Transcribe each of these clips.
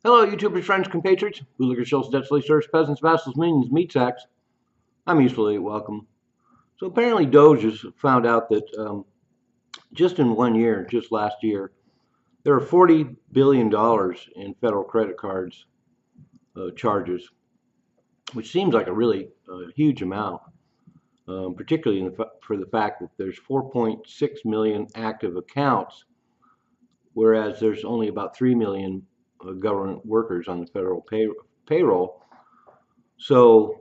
Hello, YouTubers, friends, compatriots, bootlickers, shills, debt serfs, peasants, vassals, minions, meat sacks. I'm usefully welcome. So apparently DOGE has found out that just in 1 year, just last year, there are $40 billion in federal credit cards charges, which seems like a really huge amount, particularly for the fact that there's 4.6 million active accounts, whereas there's only about 3 million government workers on the federal payroll. So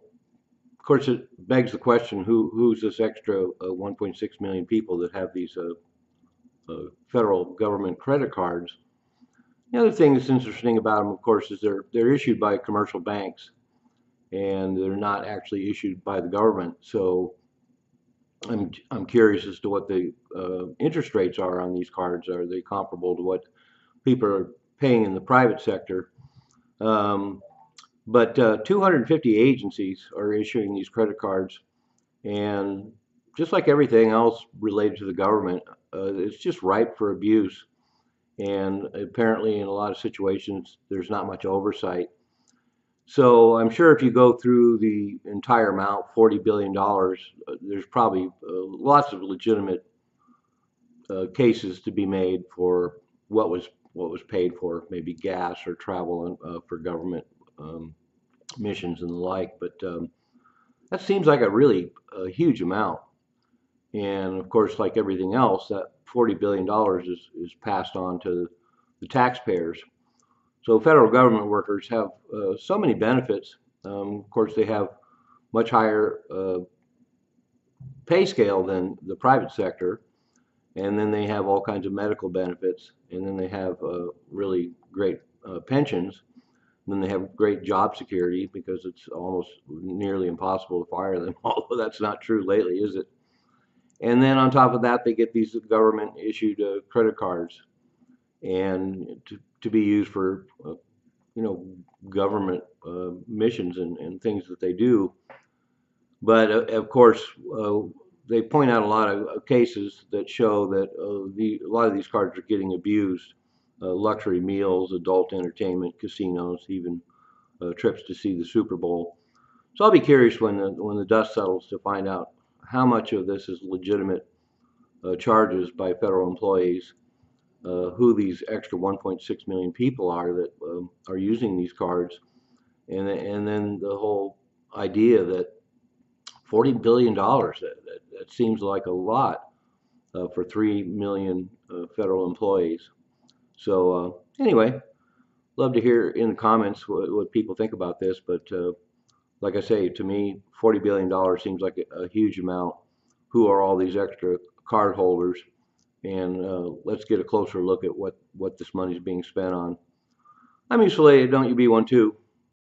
of course, it begs the question: who's this extra 1.6 million people that have these federal government credit cards? The other thing that's interesting about them, of course, is they're issued by commercial banks, and they're not actually issued by the government. So I'm curious as to what the interest rates are on these cards. Are they comparable to what people are paying in the private sector? Um, but 250 agencies are issuing these credit cards. And just like everything else related to the government, it's just ripe for abuse. And apparently, in a lot of situations, there's not much oversight. So I'm sure if you go through the entire amount, $40 billion, there's probably lots of legitimate cases to be made for what was paid for, maybe gas or travel for government missions and the like. But that seems like a really huge amount. And of course, like everything else, that $40 billion is passed on to the taxpayers. So federal government workers have so many benefits. Of course, they have much higher pay scale than the private sector. And then they have all kinds of medical benefits. And then they have really great pensions. And then they have great job security because it's almost nearly impossible to fire them, although that's not true lately, is it? And then on top of that, they get these government issued credit cards and to be used for, you know, government missions and things that they do. But of course, they point out a lot of cases that show that a lot of these cards are getting abused. Luxury meals, adult entertainment, casinos, even trips to see the Super Bowl. So I'll be curious when the dust settles to find out how much of this is legitimate charges by federal employees, who these extra 1.6 million people are that are using these cards, and then the whole idea that $40 billion, that seems like a lot for 3 million federal employees. So anyway, love to hear in the comments what people think about this, but like I say, to me, $40 billion seems like a huge amount. Who are all these extra card holders? And let's get a closer look at what this money is being spent on. I'm useful, don't you be one too.